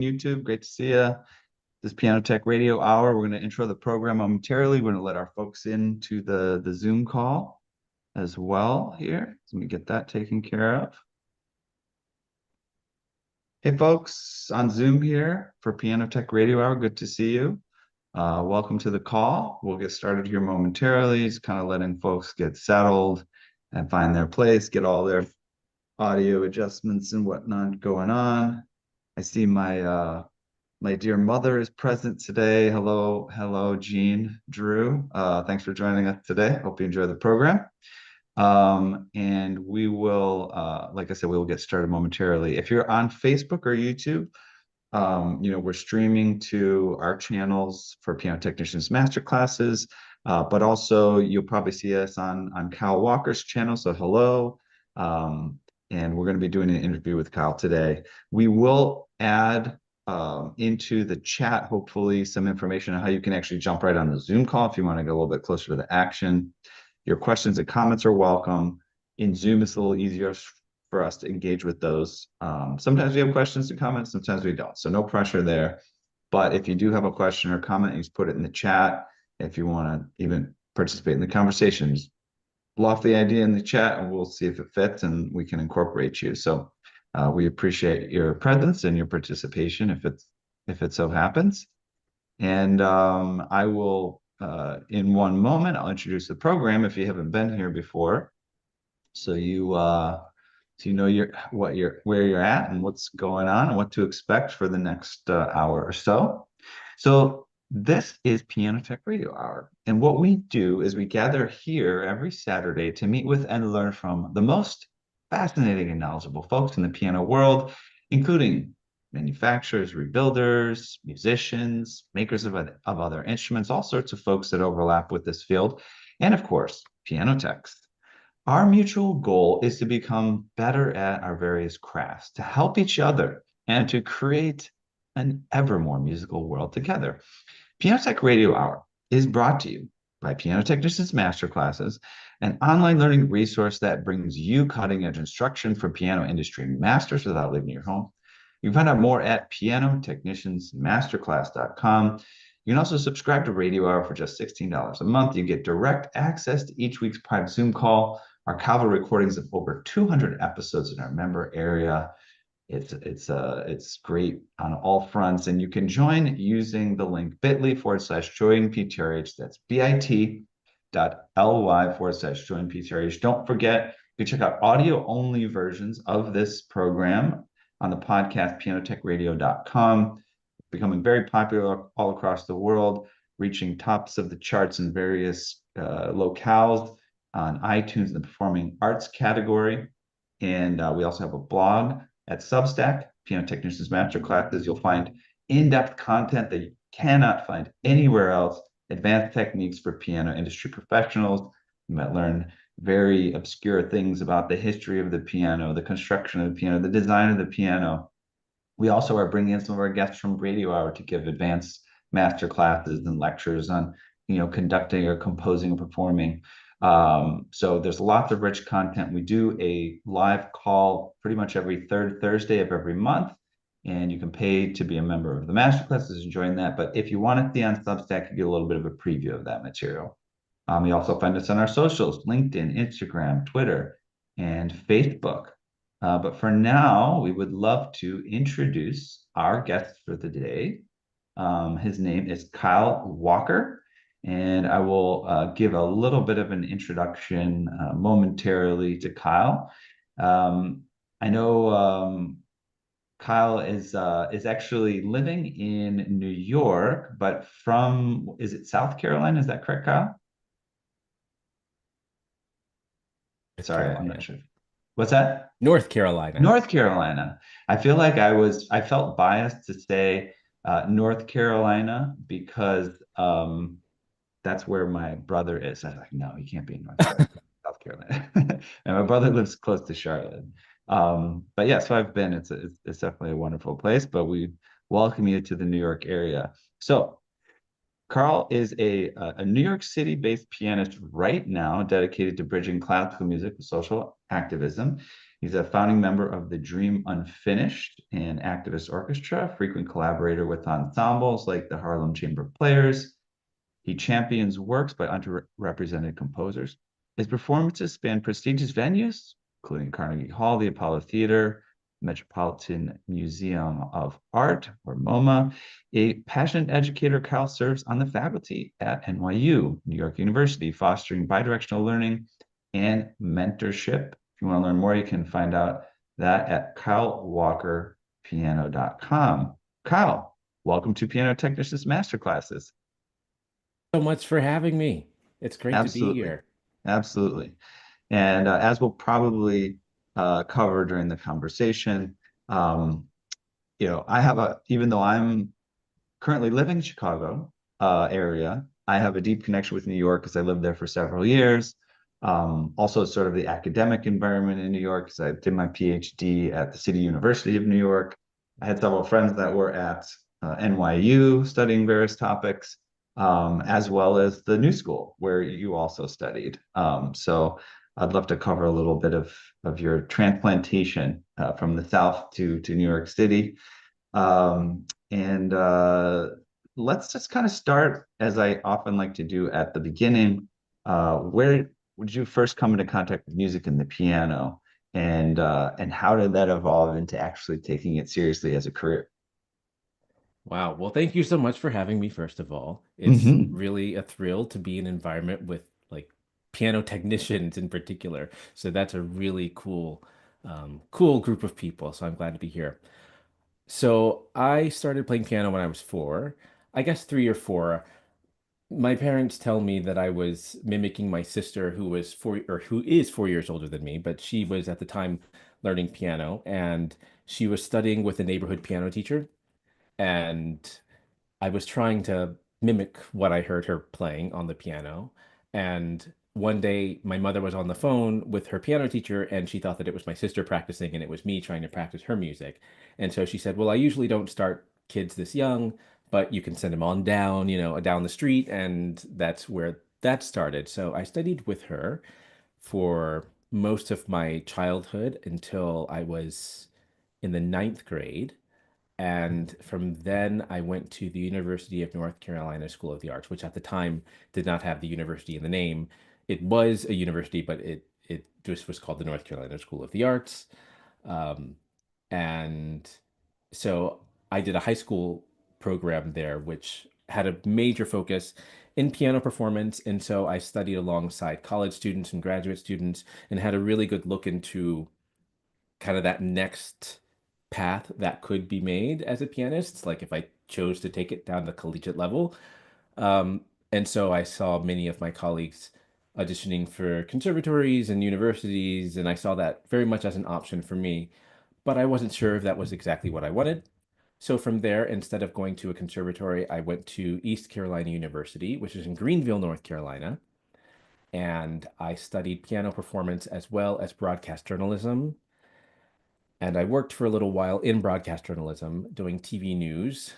YouTube. Great to see you. This Piano Tech Radio Hour. We're going to intro the program momentarily. We're going to let our folks into the Zoom call as well here. So let me get that taken care of. Hey, folks, on Zoom here for Piano Tech Radio Hour. Good to see you. Welcome to the call. We'll get started here momentarily. Just kind of letting folks get settled and find their place, get all their audio adjustments and whatnot going on. I see my dear mother is present today. Hello, Jean, Drew. Thanks for joining us today. Hope you enjoy the program. And we will, like I said, we will get started momentarily. If you're on Facebook or YouTube, we're streaming to our channels for piano technicians masterclasses, but also you'll probably see us on Kyle Walker's channel. So hello. And we're going to be doing an interview with Kyle today. We will add into the chat, hopefully, some information on how you can actually jump right on the Zoom call if you want to get a little bit closer to the action. Your questions and comments are welcome. In Zoom, it's a little easier for us to engage with those. Sometimes we have questions and comments, sometimes we don't. So no pressure there. But if you do have a question or comment, you just put it in the chat. If you want to even participate in the conversations, loft the idea in the chat and we'll see if it fits and we can incorporate you. So we appreciate your presence and your participation if it so happens. And I will, in one moment, I'll introduce the program if you haven't been here before. So you know where you're at and what's going on and what to expect for the next hour or so. So this is Piano Tech Radio Hour. And what we do is we gather here every Saturday to meet with and learn from the most fascinating and knowledgeable folks in the piano world, including manufacturers, rebuilders, musicians, makers of other instruments, all sorts of folks that overlap with this field, and of course, piano techs. Our mutual goal is to become better at our various crafts, to help each other, and to create an ever more musical world together. Piano Tech Radio Hour is brought to you by Piano Technicians Masterclasses, an online learning resource that brings you cutting-edge instruction for piano industry masters without leaving your home. You can find out more at pianotechniciansmasterclass.com. You can also subscribe to Radio Hour for just $16 a month. You get direct access to each week's private Zoom call, archival recordings of over 200 episodes in our member area. It's great on all fronts, and you can join using the link bit.ly/joinptrh. That's bit.ly/joinptrh. Don't forget, you can check out audio-only versions of this program on the podcast pianotechradio.com. Becoming very popular all across the world, reaching tops of the charts in various locales on iTunes in the performing arts category. And we also have a blog at Substack, Piano Technicians Masterclasses. You'll find in-depth content that you cannot find anywhere else, advanced techniques for piano industry professionals. You might learn very obscure things about the history of the piano, the construction of the piano, the design of the piano. We also are bringing in some of our guests from Radio Hour to give advanced master classes and lectures on, conducting or composing or performing. So there's lots of rich content. We do a live call pretty much every third Thursday of every month, and you can pay to be a member of the masterclasses and join that. But if you want to see on Substack, you get a little bit of a preview of that material. You also find us on our socials, LinkedIn, Instagram, Twitter, and Facebook. But for now, we would love to introduce our guest for the day. His name is Kyle Walker, and I will give a little bit of an introduction momentarily to Kyle. I know Kyle is actually living in New York, but is it South Carolina? Is that correct, Kyle? Sorry, I'm not sure. What's that? North Carolina. North Carolina. I feel like I felt biased to say North Carolina because that's where my brother is. I was like, no, he can't be in North Carolina, South Carolina. And my brother lives close to Charlotte. But yeah, so I've been. It's definitely a wonderful place. But we welcome you to the New York area. So Carl is a New York City-based pianist right now, dedicated to bridging classical music with social activism. He's a founding member of the Dream Unfinished and activist orchestra, frequent collaborator with ensembles like the Harlem Chamber Players. He champions works by underrepresented composers. His performances span prestigious venues, including Carnegie Hall, the Apollo Theater, Metropolitan Museum of Art, or MoMA. A passionate educator, Kyle serves on the faculty at NYU, New York University, fostering bidirectional learning and mentorship. If you want to learn more, you can find out that at kylewalkerpiano.com. Kyle, welcome to Piano Technicians Masterclasses. So much for having me. It's great to be Absolutely. here. Absolutely. And as we'll probably cover during the conversation, um, I have even though I'm currently living in Chicago area, I have a deep connection with New York because I lived there for several years. Also, sort of the academic environment in New York because I did my PhD at the City University of New York. I had several friends that were at NYU studying various topics, as well as the New School where you also studied. So I'd love to cover a little bit of your transplantation from the South to New York City. And let's just kind of start, as I often like to do at the beginning. Where would you first come into contact with music and the piano, and how did that evolve into actually taking it seriously as a career? Wow. Well, thank you so much for having me, first of all. It's Hmm. really a thrill to be in an environment with like piano technicians in particular. So that's a really cool group of people. So I'm glad to be here. So I started playing piano when I was four, I guess 3 or 4. My parents tell me that I was mimicking my sister who is 4 years older than me, but she was at the time learning piano and she was studying with a neighborhood piano teacher. And I was trying to mimic what I heard her playing on the piano. And one day, my mother was on the phone with her piano teacher, and she thought that it was my sister practicing, and it was me trying to practice her music. And so she said, "Well, I usually don't start kids this young, but you can send them on down, down the street." And that's where that started. So I studied with her for most of my childhood until I was in the ninth grade. And from then, I went to the University of North Carolina School of the Arts, which at the time did not have the university in the name. It was a university, but it just was called the North Carolina School of the Arts. Um, and so I did a high school program there, which had a major focus in piano performance. And so I studied alongside college students and graduate students and had a really good look into kind of that next path that could be made as a pianist, like if I chose to take it down the collegiate level. Um, and so I saw many of my colleagues auditioning for conservatories and universities, and I saw that very much as an option for me, but I wasn't sure if that was exactly what I wanted. So from there, instead of going to a conservatory, I went to East Carolina University, which is in Greenville, North Carolina, and I studied piano performance as well as broadcast journalism. And I worked for a little while in broadcast journalism, doing TV news,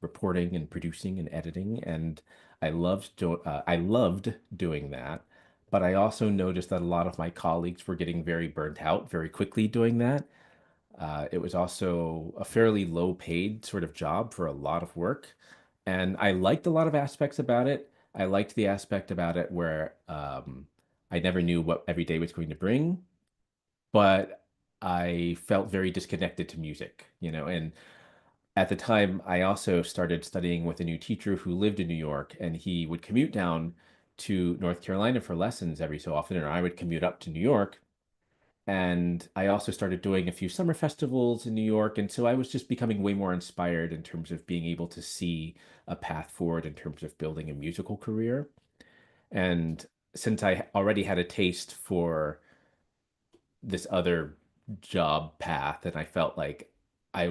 reporting and producing and editing. And I loved doing that. But I also noticed that a lot of my colleagues were getting very burnt out very quickly doing that. It was also a fairly low paid sort of job for a lot of work. And I liked a lot of aspects about it. I liked the aspect about it where I never knew what every day was going to bring, but I felt very disconnected to music, and at the time I also started studying with a new teacher who lived in New York, and he would commute down to North Carolina for lessons every so often, and I would commute up to New York. And I also started doing a few summer festivals in New York, and so I was just becoming way more inspired in terms of being able to see a path forward in terms of building a musical career. And since I already had a taste for this other job path, and I felt like I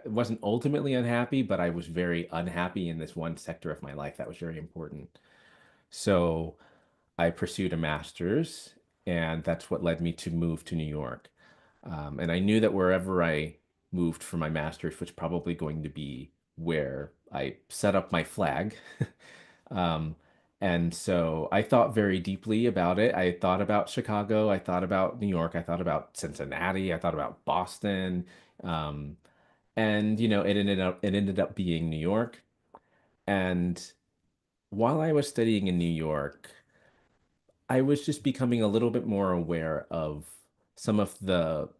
wasn't ultimately unhappy, but I was very unhappy in this one sector of my life that was very important. So I pursued a master's, and that's what led me to move to New York. And I knew that wherever I moved for my master's was probably going to be where I set up my flag. um, And so I thought very deeply about it. I thought about Chicago. I thought about New York. I thought about Cincinnati. I thought about Boston. Um, and it ended up being New York. And while I was studying in New York, I was just becoming a little bit more aware of some of the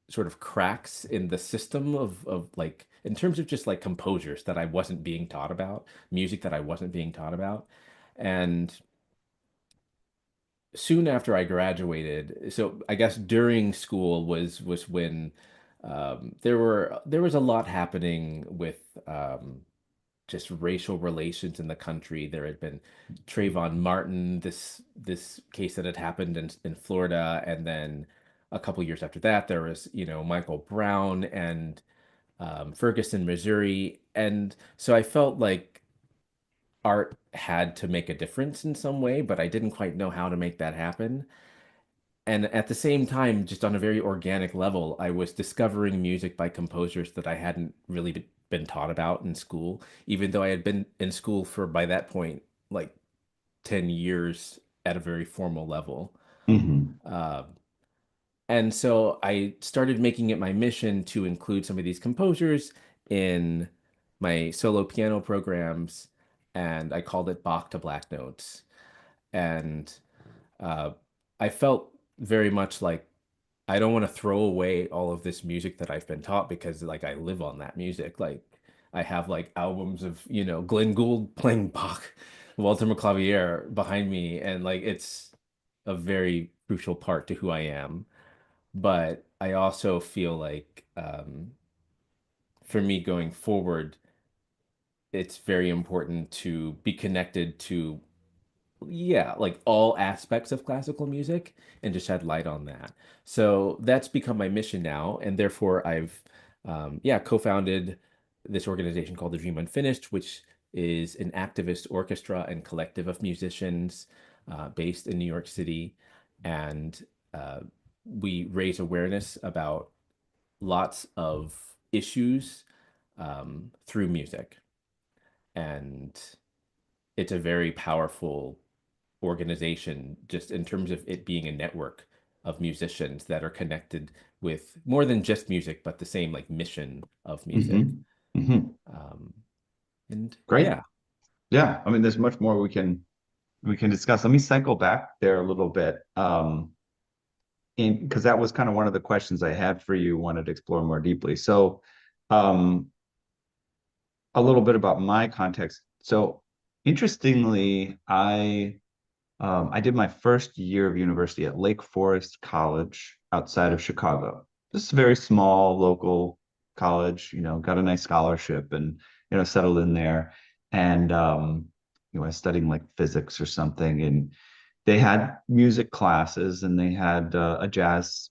sort of cracks in the system of like in terms of just like composers that I wasn't being taught about, music that I wasn't being taught about. And soon after I graduated, so I guess during school was when there was a lot happening with just racial relations in the country. There had been Trayvon Martin, this case that had happened in Florida, and then a couple years after that, there was Michael Brown and Ferguson, Missouri, and so I felt like art had to make a difference in some way, but I didn't quite know how to make that happen. And at the same time, just on a very organic level, I was discovering music by composers that I hadn't really been taught about in school, even though I had been in school for, by that point, like 10 years at a very formal level. Hmm. Uh, and so I started making it my mission to include some of these composers in my solo piano programs, and I called it Bach to BlackNotes. And uh, I felt very much like I don't want to throw away all of this music that I've been taught because like I live on that music. Like I have like albums of, Glenn Gould playing Bach, Walter McClavier behind me, and like it's a very crucial part to who I am. But I also feel like for me going forward, it's very important to be connected to, yeah, like all aspects of classical music and just shed light on that. So that's become my mission now, and therefore I've yeah, co-founded this organization called the Dream Unfinished, which is an activist orchestra and collective of musicians based in New York City, and uh, we raise awareness about lots of issues through music, and it's a very powerful organization just in terms of it being a network of musicians that are connected with more than just music, but the same like mission of music. Hmm. Hmm. Um, and Great. yeah. Yeah. I mean, there's much more we can discuss. Let me cycle back there a little bit. Because that was kind of one of the questions I had for you, wanted to explore more deeply. So, um, a little bit about my context. So, interestingly, I did my first year of university at Lake Forest College outside of Chicago. Just a very small local college, got a nice scholarship and, settled in there. And, I was studying like physics or something. And they had music classes and they had a jazz,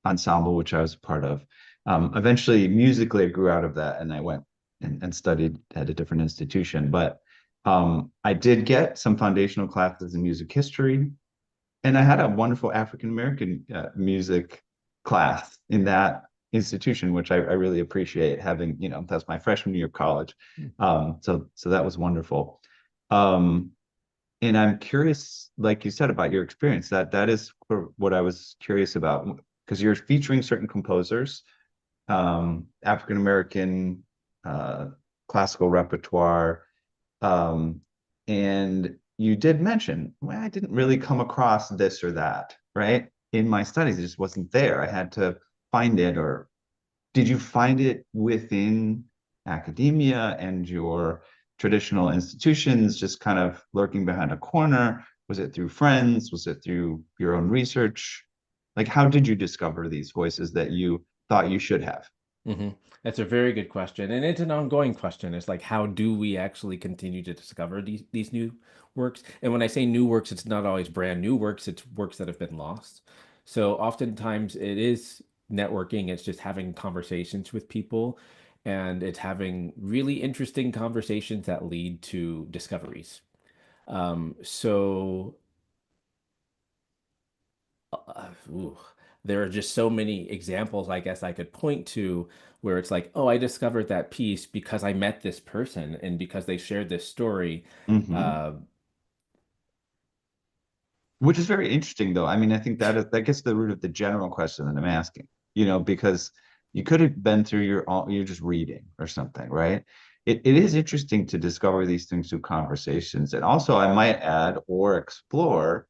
ensemble, which I was a part of. Eventually, musically, I grew out of that and I went and studied at a different institution. But I did get some foundational classes in music history, and I had a wonderful African American music class in that institution, which I really appreciate having. That's my freshman year of college, so that was wonderful. Um, and I'm curious, like you said, about your experience. That is what I was curious about because you're featuring certain composers, African American, classical repertoire. Um, and you did mention, well, I didn't really come across this or that, right? In my studies, it just wasn't there. I had to find it. Or did you find it within academia and your traditional institutions, just kind of lurking behind a corner? Was it through friends? Was it through your own research? Like, how did you discover these voices that you thought you should have? hmm That's a very good question, and it's an ongoing question. It's like, how do we actually continue to discover these new works? And when I say new works, it's not always brand new works. It's works that have been lost. So oftentimes it is networking. It's just having conversations with people, and it's having really interesting conversations that lead to discoveries. So ooh, there are just so many examples, I guess I could point to where it's like, oh, I discovered that piece because I met this person and because they shared this story. Mm-hmm. Uh, Which is very interesting, though. I mean, I think that gets to the root of the general question that I'm asking, because you could have been through you're just reading or something, right? It is interesting to discover these things through conversations. And also, I might add or explore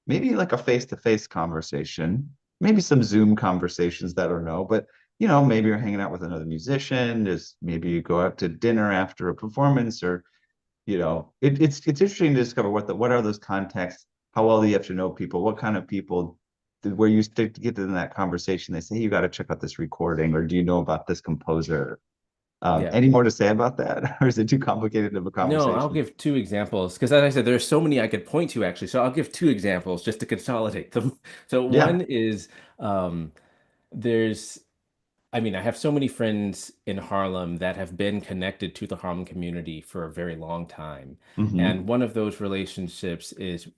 maybe like a face-to-face conversation, maybe some Zoom conversations that I don't know, but maybe you're hanging out with another musician, there's maybe you go out to dinner after a performance or it's interesting to discover what are those contexts, how well do you have to know people, what kind of people, where you stick to get in that conversation, they say, hey, you got to check out this recording, or do you know about this composer? Yeah. Any more to say about that, or is it too complicated of a No, I'll conversation? give two examples because, as I said, there's so many I could point to actually. So I'll give two examples just to consolidate them. So Yeah. one is um, there's, I mean, I have so many friends in Harlem that have been connected to the Harlem community for a very long time. Hmm. And one of those relationships is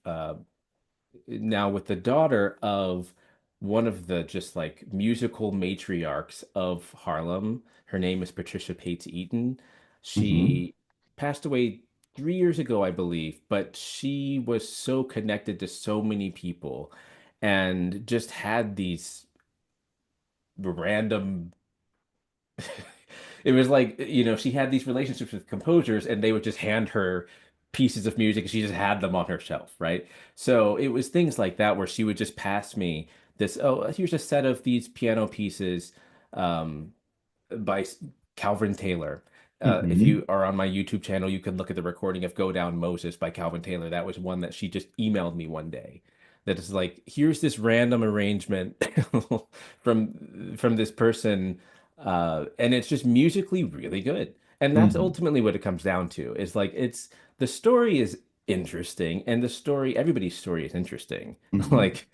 now with the daughter of one of the just like musical matriarchs of Harlem. Her name is Patricia Pates Eaton. Hmm. She passed away 3 years ago, I believe, but she was so connected to so many people and just had these random it was like, she had these relationships with composers and they would just hand her pieces of music and she just had them on her shelf, right? So it was things like that where she would just pass me this, oh, here's a set of these piano pieces um, by Calvin Taylor. If Hmm. you are on my YouTube channel, you can look at the recording of Go Down Moses by Calvin Taylor. That was one that she just emailed me one day. That is like, here's this random arrangement from this person, and it's just musically really good. And that's Hmm. ultimately what it comes down to. Is like it's the story is interesting, and the story, everybody's story is interesting. Hmm. Like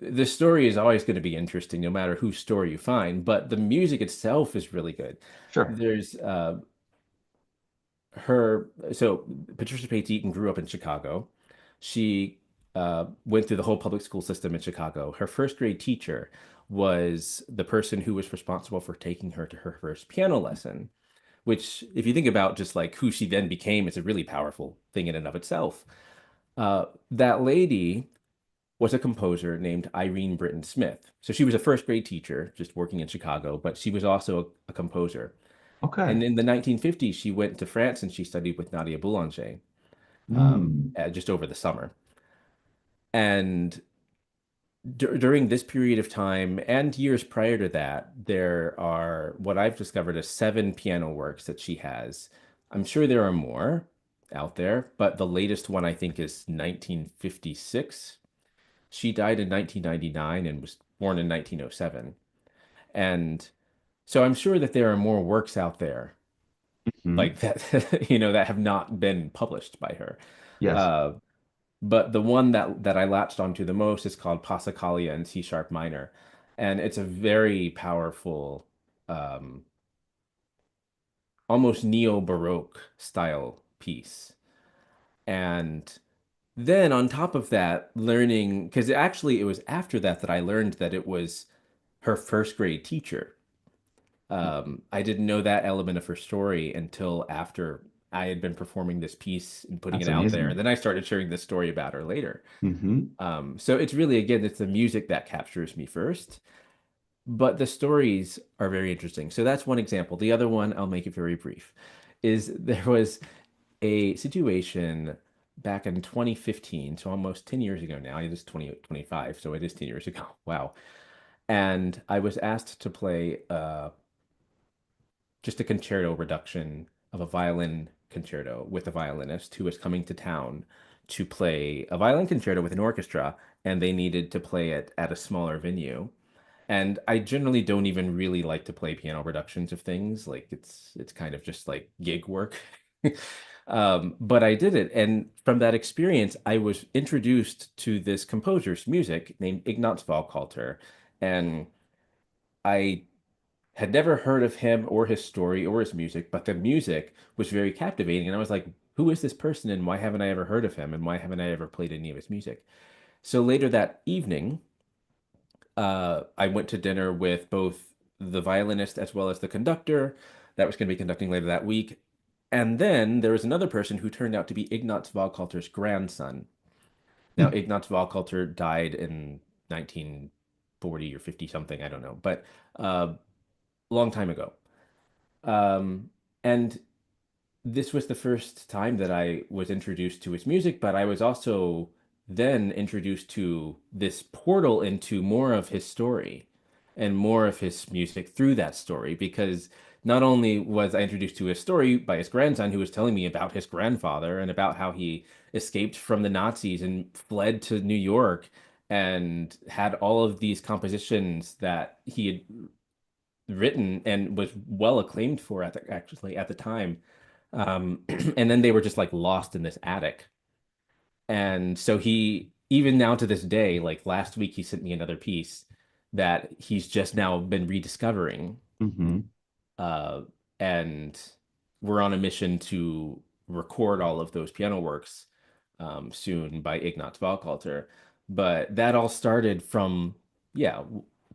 the story is always going to be interesting no matter whose story you find, but the music itself is really good. Sure. There's her, so Patricia Pates Eaton grew up in Chicago. She went through the whole public school system in Chicago. Her first grade teacher was the person who was responsible for taking her to her first piano lesson, which, if you think about just like who she then became, it's a really powerful thing in and of itself. That lady was a composer named Irene Britton Smith. So she was a first grade teacher, just working in Chicago, but she was also a composer. Okay. And in the 1950s, she went to France and she studied with Nadia Boulanger Mm. just over the summer. And during this period of time and years prior to that, there are what I've discovered as seven piano works that she has. I'm sure there are more out there, but the latest one I think is 1956. She died in 1999 and was born in 1907. And so I'm sure that there are more works out there Hmm. like that, that have not been published by her. Yes. Uh, but the one that I latched onto the most is called Passacaglia in C sharp minor. And it's a very powerful, um, almost neo-Baroque style piece. And then on top of that, learning, because actually it was after that that I learned that it was her first grade teacher. I didn't know that element of her story until after I had been performing this piece and putting That's it out there. And amazing. then I started sharing this story about her later. Hmm. So it's really, again, it's the music that captures me first, but the stories are very interesting. So that's one example. The other one, I'll make it very brief, is there was a situation back in 2015, so almost 10 years ago now. It is 2025, so it is 10 years ago. Wow. And I was asked to play just a concerto reduction of a violin concerto with a violinist who was coming to town to play a violin concerto with an orchestra, and they needed to play it at a smaller venue. And I generally don't even really like to play piano reductions of things. Like it's kind of just like gig work. But I did it, and from that experience, I was introduced to this composer's music named Ignaz Valkalter, and I had never heard of him or his story or his music, but the music was very captivating. And I was like, who is this person and why haven't I ever heard of him? And why haven't I ever played any of his music? So later that evening, I went to dinner with both the violinist as well as the conductor that was going to be conducting later that week. And then there was another person who turned out to be Ignaz Valkalter's grandson. Now, Ignaz Walkalter died in 1940 or 50 something, I don't know, but a long time ago. Um, and this was the first time that I was introduced to his music, but I was also then introduced to this portal into more of his story and more of his music through that story. Because not only was I introduced to his story by his grandson, who was telling me about his grandfather and about how he escaped from the Nazis and fled to New York and had all of these compositions that he had written and was well acclaimed for actually at the time. And then they were just like lost in this attic. And so he, even now to this day, like last week, he sent me another piece that he's just now been rediscovering. Hmm. Uh, and we're on a mission to record all of those piano works soon by Ignaz Walkalter. But that all started from, yeah,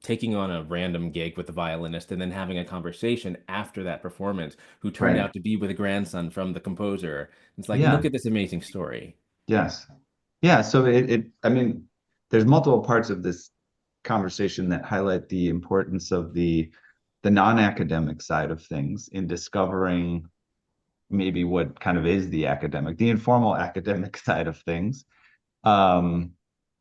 taking on a random gig with the violinist and then having a conversation after that performance, who turned Right. out to be with a grandson from the composer. It's like, Yeah. look at this amazing story. Yes. Yeah. So I mean, there's multiple parts of this conversation that highlight the importance of the non-academic side of things in discovering maybe what kind of is the academic, the informal academic side of things. Um,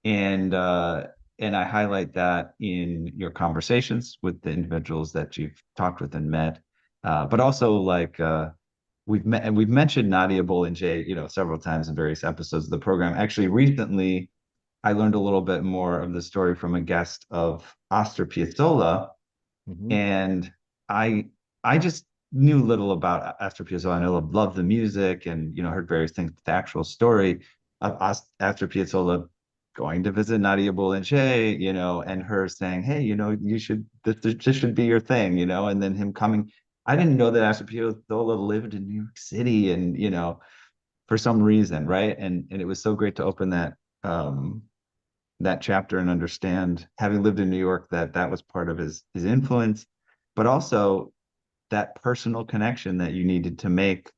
and uh, and I highlight that in your conversations with the individuals that you've talked with and met, but also like we've mentioned Nadia Boulanger, several times in various episodes of the program. Actually, recently I learned a little bit more of the story from a guest of Astor Piazzolla, Hmm. and I I just knew little about Astor Piazzolla. I know loved the music and heard various things. But the actual story of Astor Piazzolla going to visit Nadia Boulanger, and her saying, "Hey, you should this should be your thing," and then him coming. I didn't know that Astor Piazzolla lived in New York City, and for some reason, right? And it was so great to open that chapter and understand, having lived in New York, that that was part of his influence, but also that personal connection that you needed to make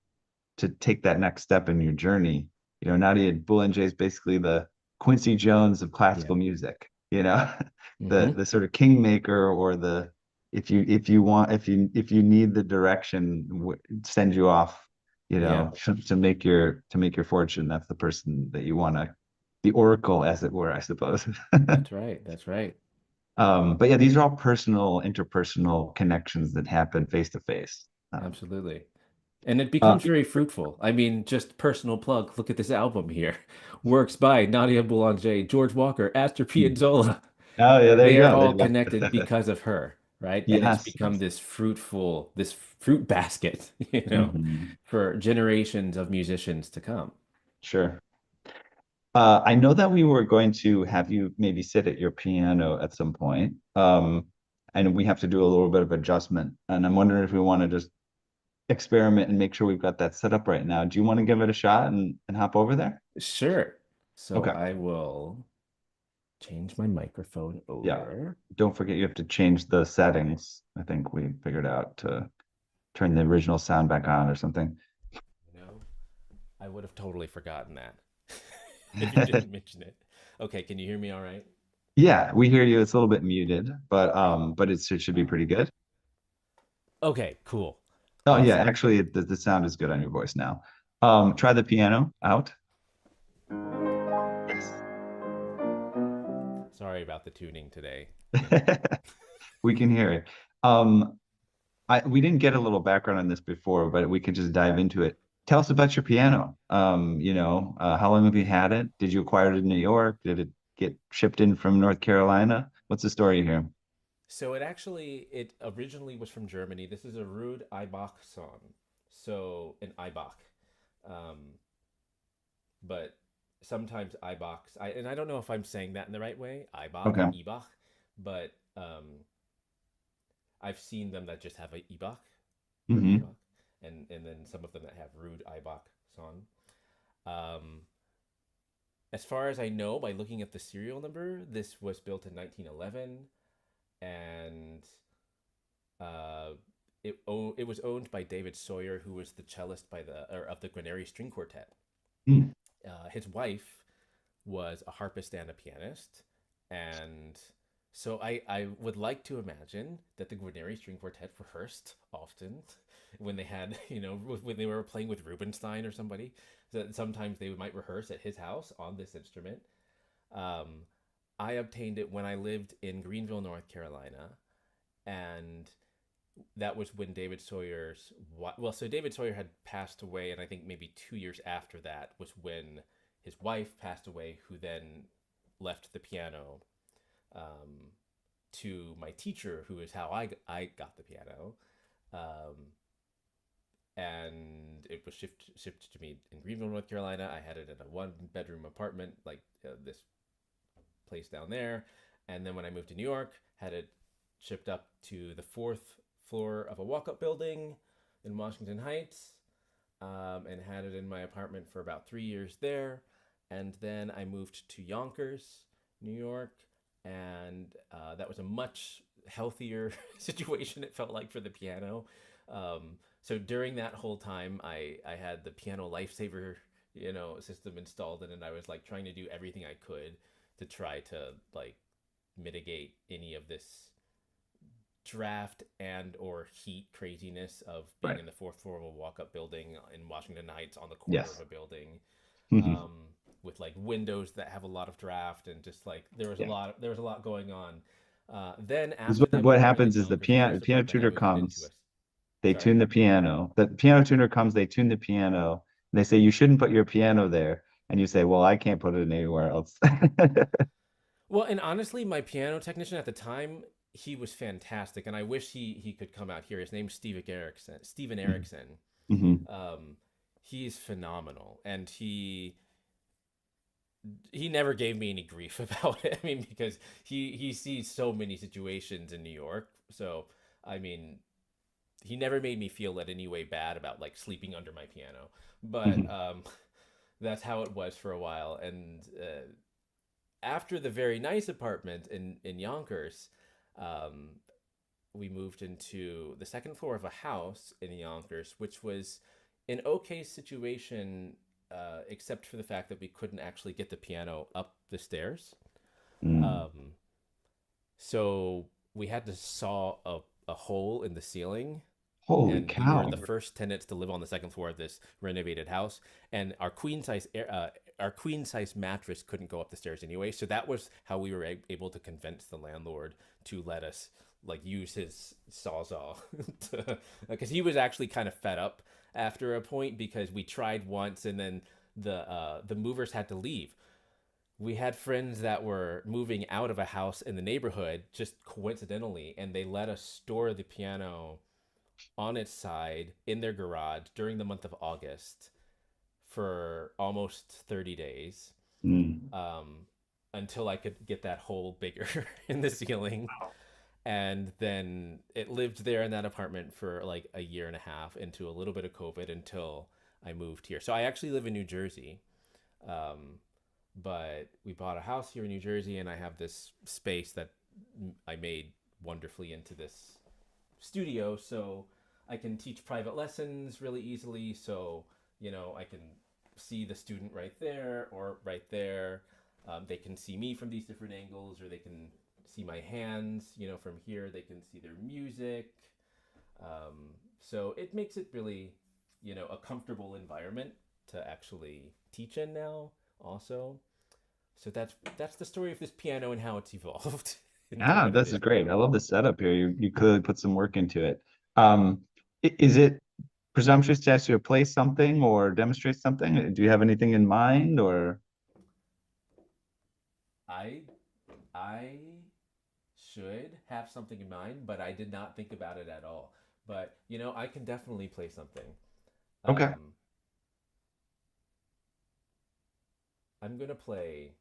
to take that next step in your journey. Nadia Boulanger is basically the Quincy Jones of Yeah. classical music, Hmm. the sort of kingmaker, or the if you need the direction, send you off, Yeah. to make your fortune. That's the person that you want to, the oracle, as it were, I suppose. That's right. That's right. But yeah, these are all personal, interpersonal connections that happen face to face. Absolutely. And it Uh, becomes very fruitful. I mean, just personal plug. Look at this album here. Works by Nadia Boulanger, George Walker, Astor Piazzolla. oh yeah, there you They are go. There all you connected go. because of her, right? And it's Yes, become yes. this fruitful, this fruit basket, Mhm. for generations of musicians to come. Sure. I know that we were going to have you maybe sit at your piano at some point, and we have to do a little bit of adjustment. And I'm wondering if we want to just experiment and make sure we've got that set up right now. Do you want to give it a shot and hop over there? Sure. So Okay. I will change my microphone Yeah. over. Don't forget you have to change the settings. I think we figured out to turn the original sound back on or something. You know, I would have totally forgotten that if you didn't mention it. Okay, can you hear me all right? Yeah, we hear you. It's a little bit muted, but it should be pretty good. Okay, cool. Oh yeah, Awesome. actually the sound is good on your voice now. Try the piano out. Yes. Sorry about the tuning today. We can hear it. We didn't get a little background on this before, but we could just dive into it. Tell us about your piano. How long have you had it? Did you acquire it in New York? Did it get shipped in from North Carolina? What's the story here? So it originally was from Germany. This is a Rude Eibach song. So an Eibach. Um, but sometimes Eibachs, and I don't know if I'm saying that in the right way, Eibach or Okay. Ebach, but I've seen them that just have a Ebach or Hmm. Ebach, and then some of them that have Rude Eibach song. Um, as far as I know, by looking at the serial number, this was built in 1911, and uh, it was owned by David Sawyer, who was the cellist by the or of the Granary String Quartet. His wife was a harpist and a pianist. And so I would like to imagine that the Guarneri String Quartet rehearsed often when they had, when they were playing with Rubinstein or somebody. So sometimes they might rehearse at his house on this instrument. Um, I obtained it when I lived in Greenville, North Carolina, and that was when David Sawyer's so David Sawyer had passed away, and I think maybe 2 years after that was when his wife passed away, who then left the piano um, to my teacher, who is how I got the piano. Um, and it was shipped to me in Greenville, North Carolina. I had it in a 1 bedroom apartment, like this place down there. And then when I moved to New York, had it shipped up to the 4th floor of a walk-up building in Washington Heights, and had it in my apartment for about 3 years there. And then I moved to Yonkers, New York, and that was a much healthier situation, it felt like, for the piano. So during that whole time, I had the piano lifesaver, system installed, and I was like trying to do everything I could to try to like mitigate any of this draft and or heat craziness of being Right. in the 4th floor of a walk-up building in Washington Heights on the corner of Yes. a building, Mhm. um, with like windows that have a lot of draft, and just like Yeah. there was a lot going on. Then Is after that, we what were in happens is Yonkers. The the first piano apartment I tutor moved into comes, us. they Sorry. tune the piano. The piano tuner comes, they tune the piano, and they say you shouldn't put your piano there. And you say, well, I can't put it anywhere else. Well, and honestly, my piano technician at the time, he was fantastic, and I wish he could come out here. His name's Steven Erickson. Steven Erickson. Hmm. Um, he's phenomenal, and he never gave me any grief about it. I mean, because he sees so many situations in New York. So I mean, he never made me feel in any way bad about like sleeping under my piano. But Hmm. that's how it was for a while. And after the very nice apartment in Yonkers, um, we moved into the 2nd floor of a house in Yonkers, which was an okay situation, except for the fact that we couldn't actually get the piano up the stairs. Mm. Um, so we had to saw a hole in the ceiling, Holy and we were cow. the first tenants to live on the 2nd floor of this renovated house. And our queen size mattress couldn't go up the stairs anyway. So that was how we were able to convince the landlord to let us like use his sawzall, because he was actually kind of fed up after a point, because we tried once and then the movers had to leave. We had friends that were moving out of a house in the neighborhood just coincidentally, and they let us store the piano on its side in their garage during the month of August for almost 30 days, Mm. um, until I could get that hole bigger in the ceiling. And then it lived there in that apartment for like a year and a half into a little bit of COVID until I moved here. So I actually live in New Jersey. Um, but we bought a house here in New Jersey, and I have this space that I made wonderfully into this studio, so I can teach private lessons really easily. So, I can see the student right there or right there. They can see me from these different angles, or they can see my hands, from here. They can see their music. So it makes it really, a comfortable environment to actually teach in now, also. So that's the story of this piano and how it's evolved into Ah, what it this is is great. I now. love the setup here. You clearly put some work into it. Um, is it presumptuous to ask you to play something or demonstrate something? Do you have anything in mind or? I I should have something in mind, but I did not think about it at all. But I can definitely play something. Okay. Um, I'm gonna play.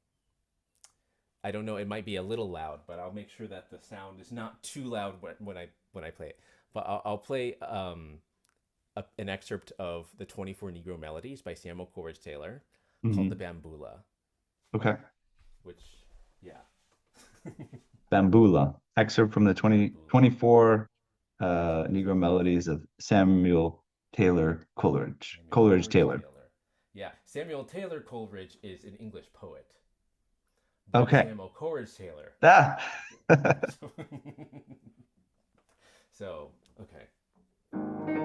I don't know. It might be a little loud, but I'll make sure that the sound is not too loud when I play it. But I'll play an excerpt of the 24 Negro Melodies by Samuel Coleridge Taylor, called the Hmm. Bambula, Okay. which, yeah, Bambula, excerpt from the Bambula. 24 Negro Melodies of Samuel Taylor Coleridge. Samuel Coleridge Coleridge Taylor. Taylor. Yeah, Samuel Taylor Coleridge is an English poet. That's Okay. Samuel Coleridge Taylor. Ah. So, so okay.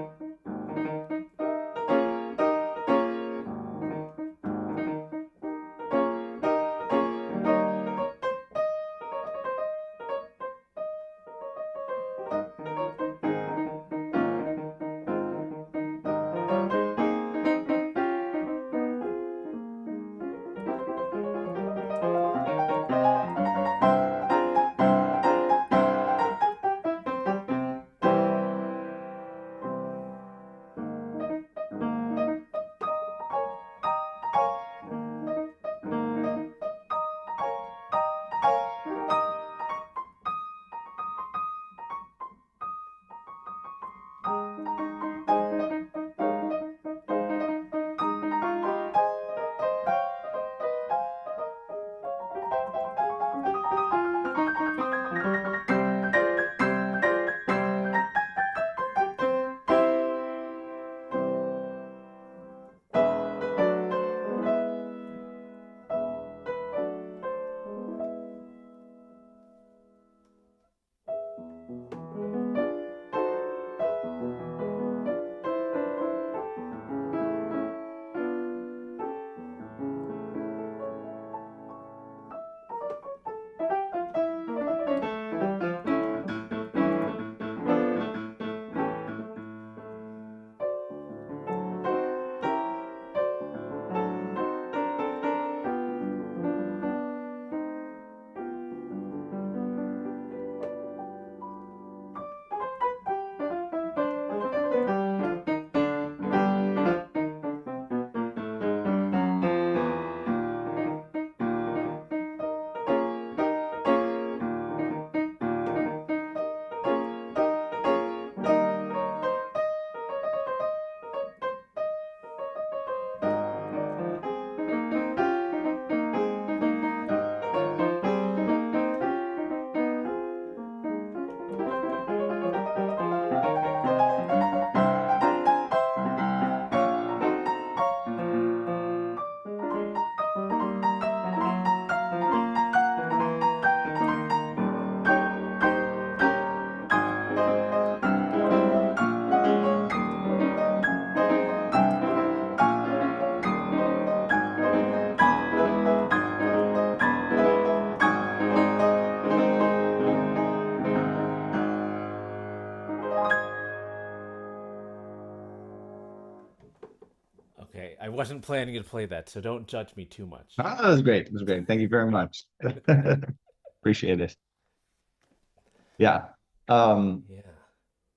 Okay, I wasn't planning to play that, so don't judge me too much. Ah, that was great. It was great. Thank you very much. Appreciate it. Yeah. Um, Yeah.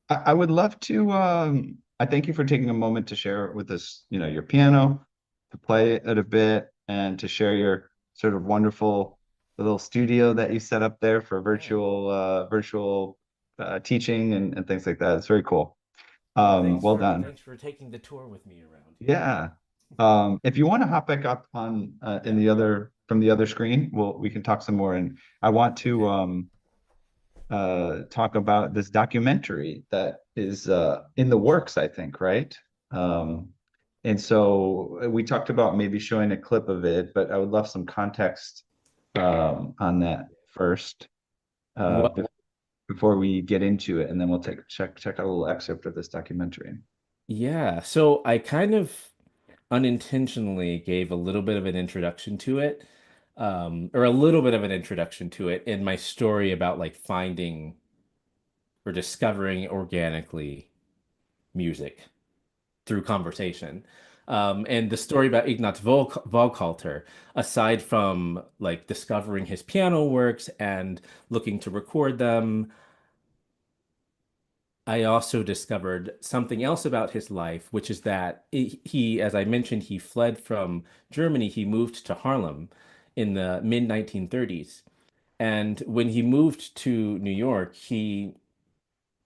I would love to I thank you for taking a moment to share with us, your piano, to play it a bit and to share your sort of wonderful little studio that you set up there for Yeah. virtual teaching and things like that. It's very cool. Well, Well done. thanks for taking the tour with me around here. Yeah. If you want to hop back up on in Yeah. the other from the other screen, we can talk some more. And I want to Okay. talk about this documentary that is in the works, I think, right? Um, and so we talked about maybe showing a clip of it, but I would love some context on that first uh, Well, be- before we get into it, and then we'll check out a little excerpt of this documentary. yeah. So I kind of unintentionally gave a little bit of an introduction to it, or a little bit of an introduction to it in my story about like finding or discovering organically music through conversation. And the story about Ignaz Volkalter, aside from like discovering his piano works and looking to record them, I also discovered something else about his life, which is that he, as I mentioned, he fled from Germany. He moved to Harlem in the mid 1930s. And when he moved to New York, he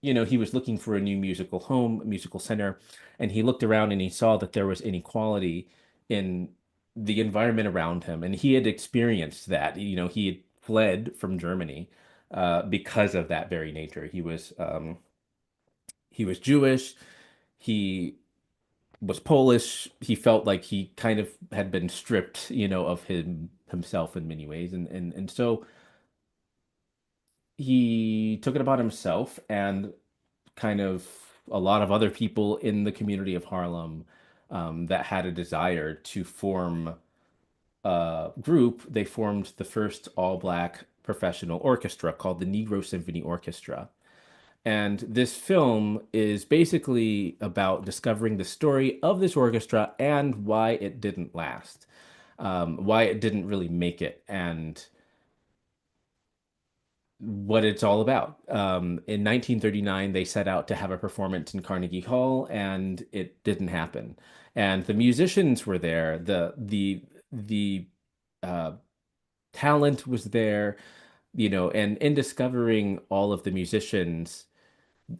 was looking for a new musical home, musical center, and he looked around and he saw that there was inequality in the environment around him. And he had experienced that. He had fled from Germany because of that very nature. He was Jewish. He was Polish. He felt like he kind of had been stripped, of himself in many ways, and so he took it upon himself, and kind of a lot of other people in the community of Harlem that had a desire to form a group. They formed the first all-black professional orchestra called the Negro Symphony Orchestra. And this film is basically about discovering the story of this orchestra and why it didn't last, why it didn't really make it, and what it's all about. In 1939, they set out to have a performance in Carnegie Hall, and it didn't happen. And the musicians were there. The uh, talent was there, and in discovering all of the musicians,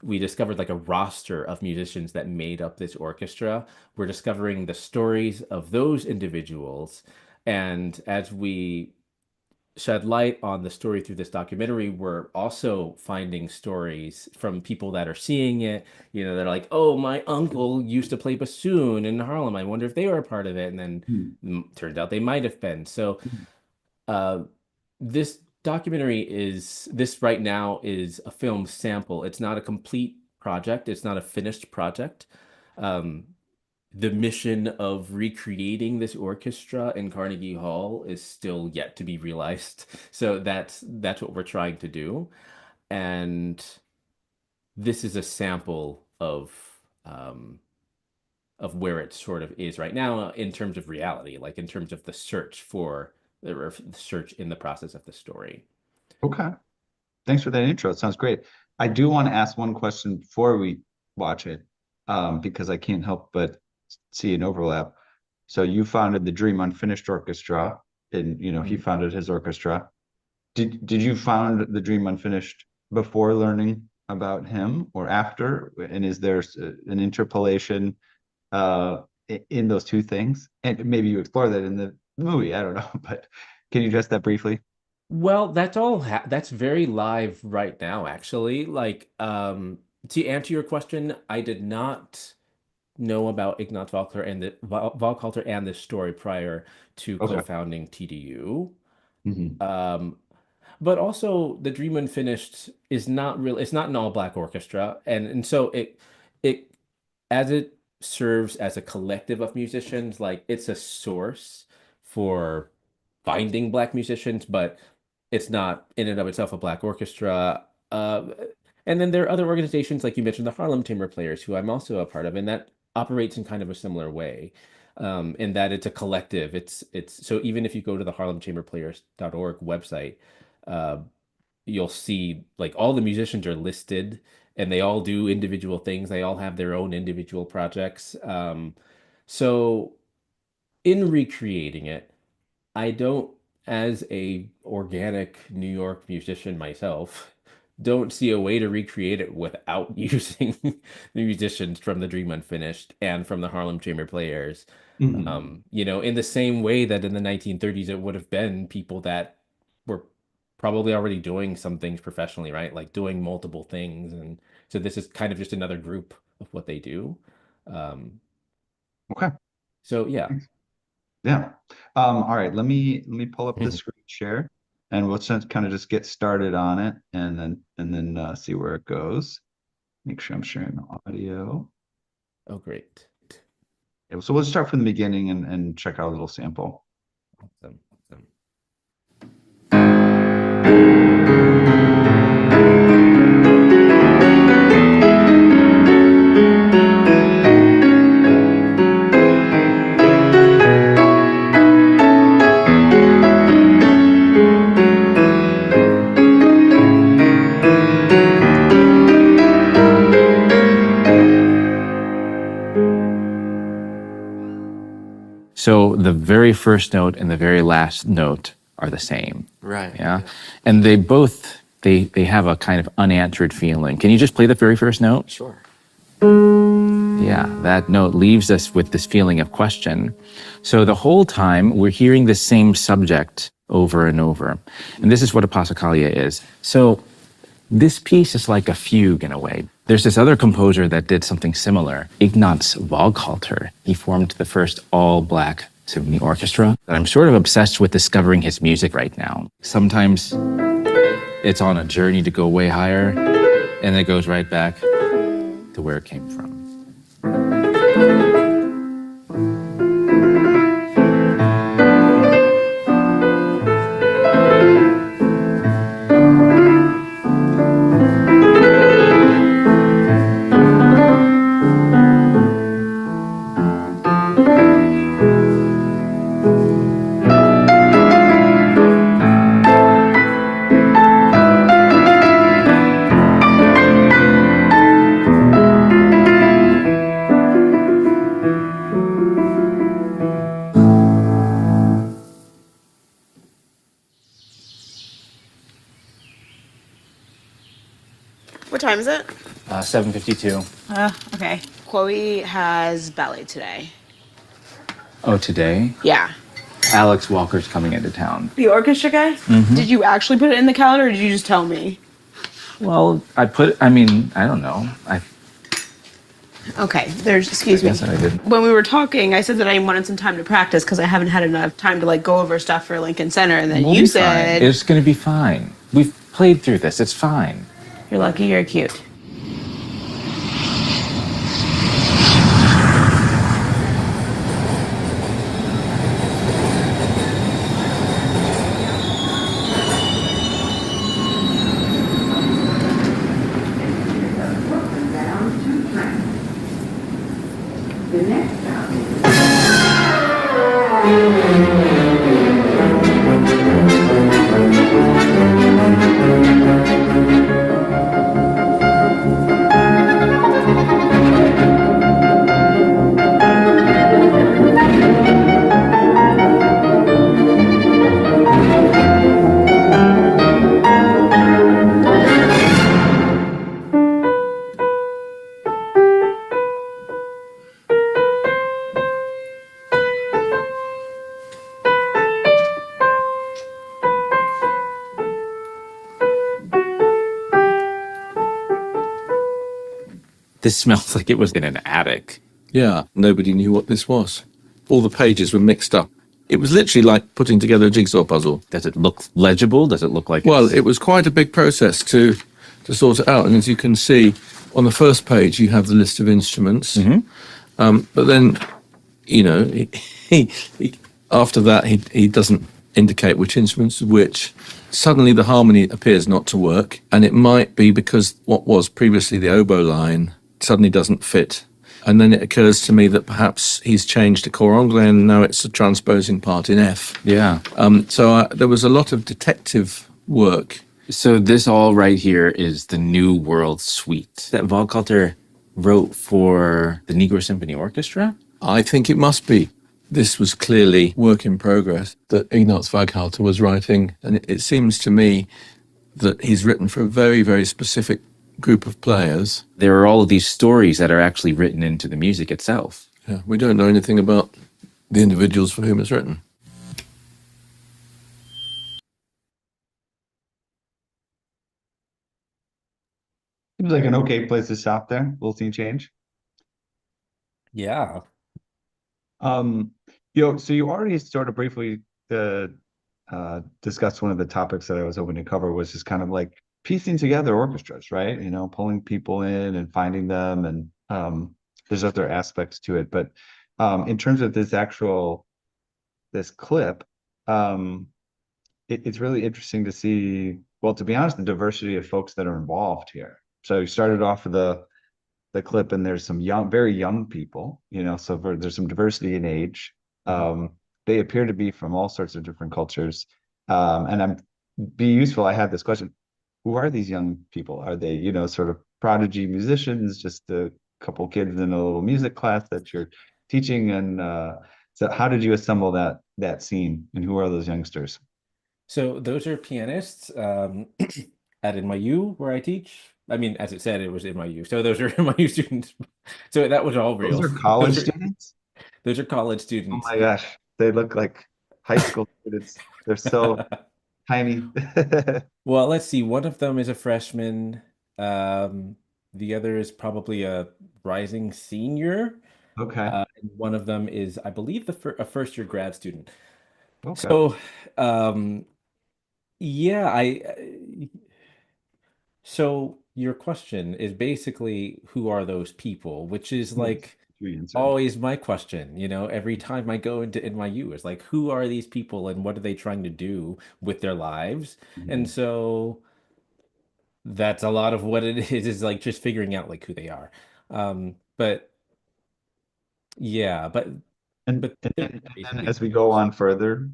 we discovered like a roster of musicians that made up this orchestra. We're discovering the stories of those individuals. And as we shed light on the story through this documentary, we're also finding stories from people that are seeing it. They're like, oh, my uncle used to play bassoon in Harlem. I wonder if they were a part of it. And then turns out they might have been. So uh, this this right now is a film sample. It's not a complete project. It's not a finished project. Um, the mission of recreating this orchestra in Carnegie Hall is still yet to be realized. So that's what we're trying to do. And this is a sample of where it sort of is right now in terms of reality, like in terms of the search in the process of the story. Okay. Thanks for that intro. It sounds great. I do want to ask one question before we watch it, because I can't help but see an overlap. So you founded the Dream Unfinished Orchestra, and he founded his orchestra. Did you found the Dream Unfinished before learning about him or after? And is there an interpolation in those two things? And maybe you explore that in the movie. I don't know, but can you address that briefly? Well, that's very live right now, actually. Like, to answer your question, I did not know about Ignaz Walkhalter and this story prior to Okay. co-founding TDU. Hmm. But also the Dream Unfinished is not real. It's not an all-black orchestra, and so it as it serves as a collective of musicians, like it's a source for finding black musicians, but it's not in and of itself a black orchestra. And then there are other organizations, like you mentioned, the Harlem Chamber Players, who I'm also a part of, and that operates in kind of a similar way, in that it's a collective. It's so even if you go to the harlemchamberplayers.org website, uh, you'll see like all the musicians are listed, and they all do individual things. They all have their own individual projects. So in recreating it, I don't, as a organic New York musician myself, don't see a way to recreate it without using the musicians from the Dream Unfinished and from the Harlem Chamber Players. Hmm. In the same way that in the 1930s it would have been people that were probably already doing some things professionally, right? Like doing multiple things. And so this is kind of just another group of what they do. Um, Okay. so yeah. Yeah. All right. Let me pull up the screen share, and we'll kind of just get started on it, and then see where it goes. Make sure I'm sharing the audio. Oh, great. Yeah, so we'll start from the beginning and check out a little sample. Awesome. Awesome. So the very first note and the very last note are the same. Right. Yeah. And they have a kind of unanswered feeling. Can you just play the very first note? Sure. Yeah, that note leaves us with this feeling of question. So the whole time we're hearing the same subject over and over. And this is what a passacaglia is. So this piece is like a fugue in a way. There's this other composer that did something similar, Ignaz Waghalter. He formed the first all-black symphony orchestra. And I'm sort of obsessed with discovering his music right now. Sometimes it's on a journey to go way higher, and it goes right back to where it came from. What time is it? 7:52. Okay. Chloe has ballet today. Oh, today? Yeah. Alex Walker's coming into town. The orchestra guy? Mm-hmm. Did you actually put it in the calendar or did you just tell me? Well, I don't know. Okay, excuse me. Yes, I did. When we were talking, I said that I wanted some time to practice because I haven't had enough time to go over stuff for Lincoln Center, and then you said... It's gonna be fine. We've played through this, it's fine. You're lucky you're cute. This smells like it was in an attic. Yeah, nobody knew what this was. All the pages were mixed up. It was literally like putting together a jigsaw puzzle. Does it look legible? Does it look like Well, it was quite a big process to sort it out. And as you can see, on the first page, you have the list of instruments. But then, after that, he doesn't indicate which instruments are which. Suddenly, the harmony appears not to work. And it might be because what was previously the oboe line suddenly doesn't fit. And then it occurs to me that perhaps he's changed to cor anglais and now it's a transposing part in F. Yeah. So there was a lot of detective work. So this all right here is the New World Suite that Waghalter wrote for the Negro Symphony Orchestra? I think it must be. This was clearly work in progress that Ignaz Waghalter was writing. And it seems to me that he's written for a very, very specific group of players. There are all of these stories that are actually written into the music itself. Yeah, we don't know anything about the individuals for whom it's written. Seems like an okay place to stop there. Little scene change. Yeah. So you already sort of briefly discussed one of the topics that I was hoping to cover, was just kind of like piecing together orchestras, right? Pulling people in and finding them, and there's other aspects to it. But in terms of this clip, it's really interesting to see, well, to be honest, the diversity of folks that are involved here. So you started off with the clip, and there's some very young people, so there's some diversity in age. They appear to be from all sorts of different cultures. And I had this question: who are these young people? Are they, sort of prodigy musicians, just a couple kids in a little music class that you're teaching? And so how did you assemble that scene, and who are those youngsters? So those are pianists at NYU where I teach. I mean, as it said, it was NYU. So those are NYU students. So that was all real. Those are college students? Those are college Oh students. my gosh, they look like high school students. They're so tiny. Well, let's see. One of them is a freshman. The other is probably a rising senior. Okay. And one of them is, I believe, a first year grad student. Okay. So, um, yeah, so your question is basically who are those people, which is Yes, like you answered. always my question, every time I go into NYU, is like, who are these people and what are they trying to do with their lives? And Mhm. so that's a lot of what it is like just figuring out like who they are. But yeah, And, but and, they're then, and then basically as we go teachers. on further,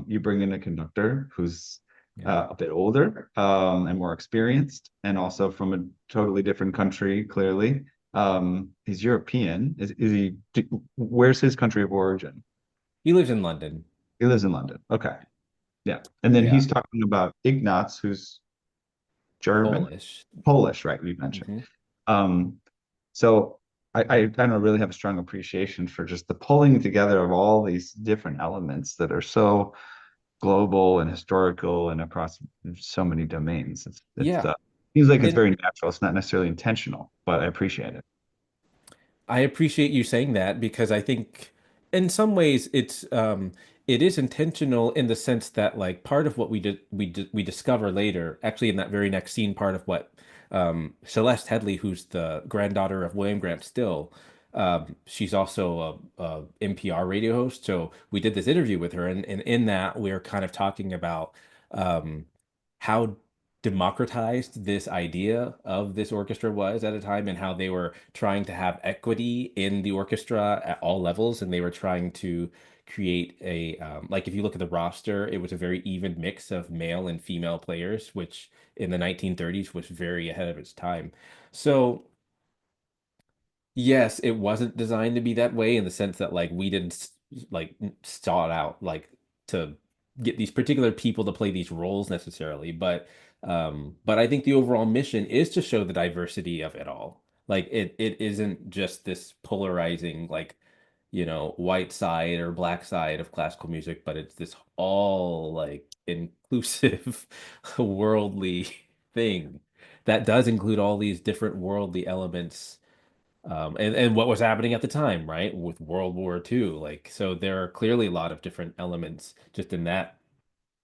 you bring in a conductor who's Yeah. a bit older and more experienced, and also from a totally different country, clearly. He's European. Where's his country of origin? He lives in London. He lives in London. Okay. Yeah. And then Yeah. he's talking about Ignaz, who's German, Polish. Polish, right? We mentioned. Hmm. Um, so I kind of really have a strong appreciation for just the pulling together of all these different elements that are so global and historical and across so many domains. It's Yeah. seems like it's And very natural. It's not necessarily intentional, but I appreciate it. I appreciate you saying that because I think in some ways it is intentional in the sense that like part of what we discover later, actually in that very next scene, part of what Celeste Headley, who's the granddaughter of William Grant Still, she's also a NPR radio host. So we did this interview with her, and in that we're kind of talking about um, how democratized this idea of this orchestra was at a time and how they were trying to have equity in the orchestra at all levels and they were trying to create a like if you look at the roster it was a very even mix of male and female players which in the 1930s was very ahead of its time. So yes, it wasn't designed to be that way in the sense that like we didn't like start out like to get these particular people to play these roles necessarily, but I think the overall mission is to show the diversity of it all. Like it isn't just this polarizing like white side or black side of classical music, but it's this all like inclusive worldly thing that does include all these different worldly elements and what was happening at the time, right? With World War II. Like, so there are clearly a lot of different elements just in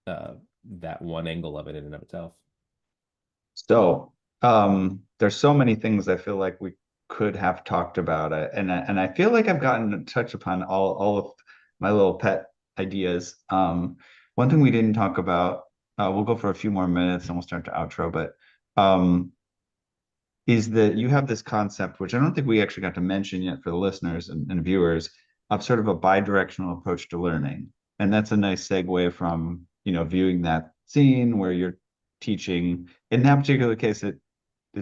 uh that one angle of it in and of itself. So, there's so many things I feel like we could have talked about it, and I feel like I've gotten to touch upon all of my little pet ideas. One thing we didn't talk about, we'll go for a few more minutes and we'll start to outro, but is that you have this concept, which I don't think we actually got to mention yet for the listeners and viewers, of sort of a bi-directional approach to learning. And that's a nice segue from, viewing that scene where you're teaching. In that particular case, it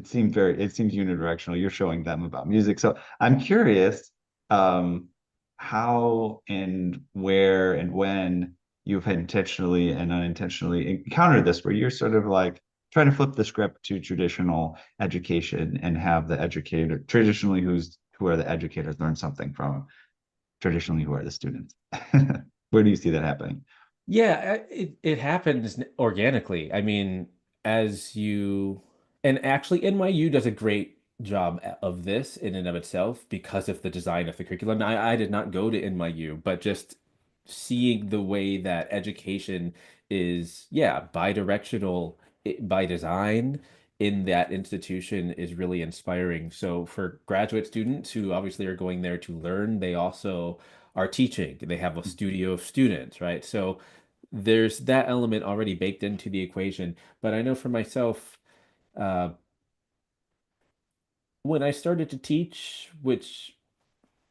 seems unidirectional. You're showing them about music. So I'm curious how and where and when you've intentionally and unintentionally encountered this, where you're sort of like trying to flip the script to traditional education and have the educator traditionally who are the educators learn something from traditionally who are the students. Where do you see that happening? Yeah, it happens organically. I mean, as you and actually NYU does a great job of this in and of itself because of the design of the curriculum. I did not go to NYU, but just seeing the way that education is, yeah, bi-directional by design in that institution is really inspiring. So for graduate students who obviously are going there to learn, they also are teaching. They have a studio of students, right? So there's that element already baked into the equation. But I know for myself, uh, when I started to teach, which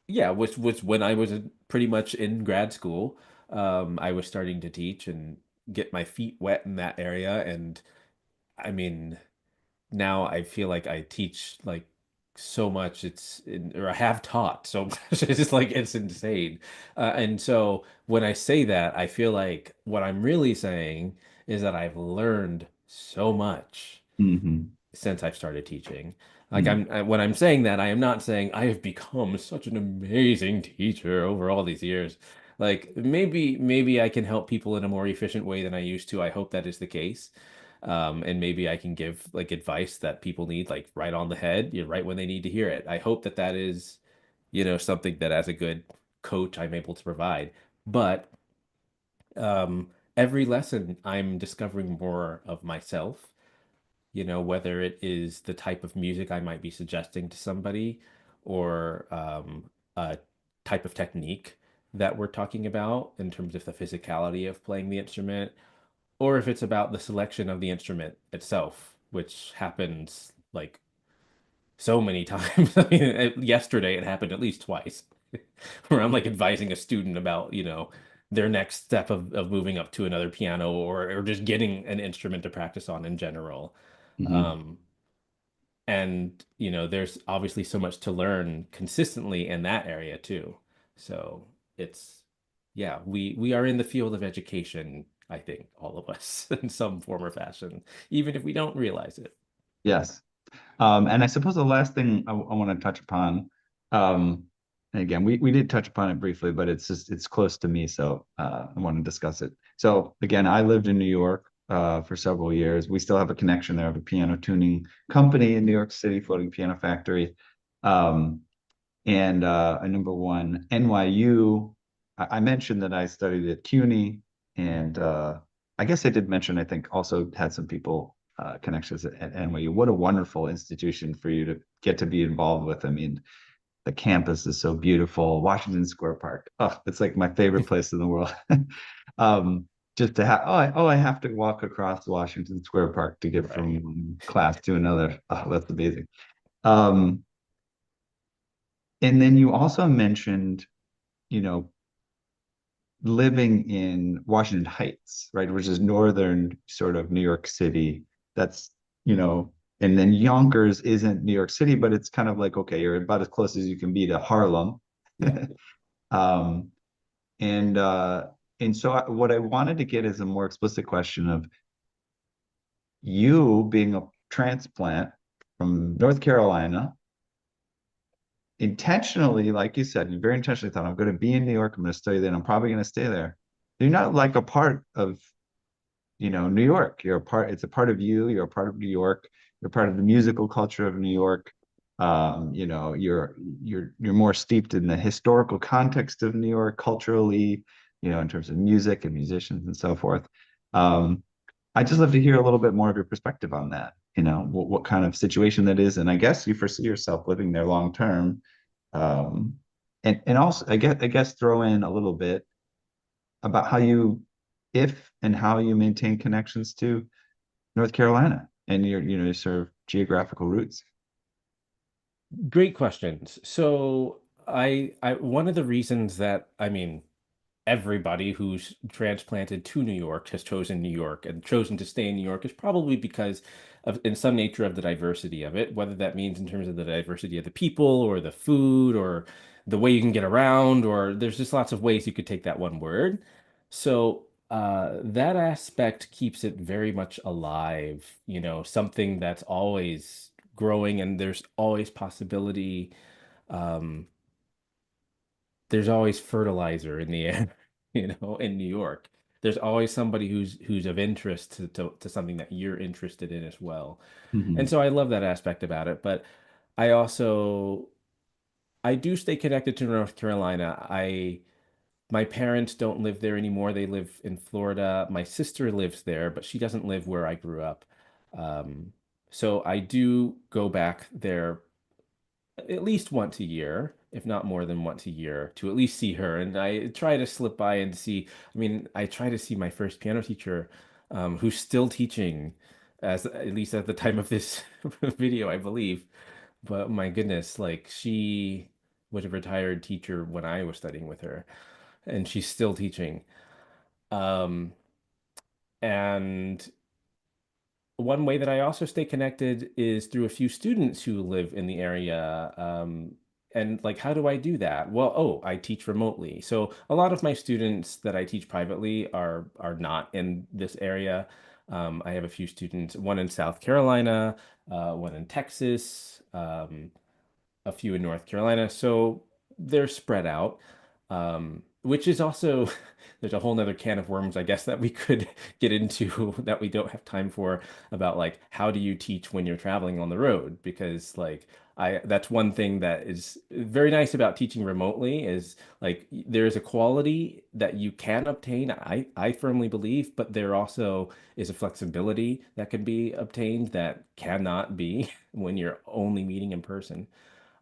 was when I was pretty much in grad school, I was starting to teach and get my feet wet in that area. And I mean, now I feel like I teach like so much or I have taught so much it's just like it's insane and so when I say that I feel like what I'm really saying is that I've learned so much Mm-hmm. since I've started teaching. Like Mm. when I'm saying that I am not saying I have become such an amazing teacher over all these years. Like maybe I can help people in a more efficient way than I used to. I hope that is the case. And maybe I can give like advice that people need, like right on the head, right when they need to hear it. I hope that that is, something that as a good coach I'm able to provide. But um, every lesson I'm discovering more of myself, whether it is the type of music I might be suggesting to somebody or a type of technique that we're talking about in terms of the physicality of playing the instrument, or if it's about the selection of the instrument itself, which happens like so many times. I mean, yesterday it happened at least twice, where I'm like advising a student about, their next step of moving up to another piano or just getting an instrument to practice on in general. Mhm. Um, and there's obviously so much to learn consistently in that area too. So it's, yeah, we are in the field of education, I think, all of us in some form or fashion, even if we don't realize it. Yes. And I suppose the last thing I want to touch upon, and again, we did touch upon it briefly, but it's close to me, so I want to discuss it. So again, I lived in New York for several years. We still have a connection there of a piano tuning company in New York City, Floating Piano Factory. Um, and a number one, NYU. I mentioned that I studied at CUNY, and I guess I did mention I think also had some people connections at NYU. What a wonderful institution for you to get to be involved with. I mean, the campus is so beautiful. Washington Square Park. Oh, it's like my favorite place in the world. um, just to have I have to walk across Washington Square Park to get Right. from one class to another. Oh, that's amazing. Um, and then you also mentioned, you know, living in Washington Heights, right, which is northern sort of New York City. That's, and then Yonkers isn't New York City, but it's kind of like, okay, you're about as close as you can be to Harlem. Yeah. Um, and so what I wanted to get is a more explicit question of you being a transplant from North Carolina, intentionally, like you said, you very intentionally thought, I'm going to be in New York, I'm going to study there, and I'm probably going to stay there. You're not like a part of, New York. It's a part of you, you're a part of New York, you're part of the musical culture of New York. You're more steeped in the historical context of New York culturally, in terms of music and musicians and so forth. Um, I just love to hear a little bit more of your perspective on that, what kind of situation that is. And I guess you foresee yourself living there long term. Um, and also I guess throw in a little bit about if and how you maintain connections to North Carolina and your sort of geographical roots. Great questions. So I one of the reasons that, I mean, everybody who's transplanted to New York has chosen New York and chosen to stay in New York is probably because of, in some nature, of the diversity of it, whether that means in terms of the diversity of the people or the food or the way you can get around, or there's just lots of ways you could take that one word. So that aspect keeps it very much alive, something that's always growing and there's always possibility. Um, there's always fertilizer in the air, in New York. There's always somebody who's of interest to something that you're interested in as well. And Mhm. so I love that aspect about it. But I also I do stay connected to North Carolina. My parents don't live there anymore. They live in Florida. My sister lives there, but she doesn't live where I grew up. Um, so I do go back there at least once a year, if not more than once a year, to at least see her. And I try to slip by and see. I mean, I try to see my first piano teacher, who's still teaching, as at least at the time of this video, I believe. But my goodness, like she was a retired teacher when I was studying with her, and she's still teaching. Um, and one way that I also stay connected is through a few students who live in the area. And like, how do I do that? Well, I teach remotely. So a lot of my students that I teach privately are not in this area. I have a few students, one in South Carolina, one in Texas, a few in North Carolina. So they're spread out. Um, which is also there's a whole nother can of worms, I guess, that we could get into that we don't have time for about like how do you teach when you're traveling on the road? Because like I that's one thing that is very nice about teaching remotely is like there's a quality that you can obtain, I firmly believe, but there also is a flexibility that can be obtained that cannot be when you're only meeting in person.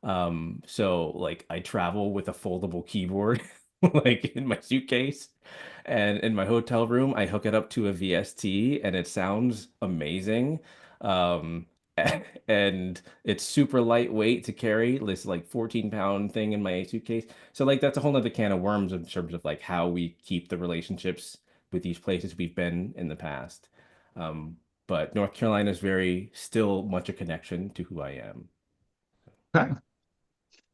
So like I travel with a foldable keyboard like in my suitcase, and in my hotel room I hook it up to a VST and it sounds amazing. Um and it's super lightweight to carry this like 14-pound thing in my suitcase. So like that's a whole nother can of worms in terms of like how we keep the relationships with these places we've been in the past. Um, but North Carolina is very still much a connection to who I am. Okay.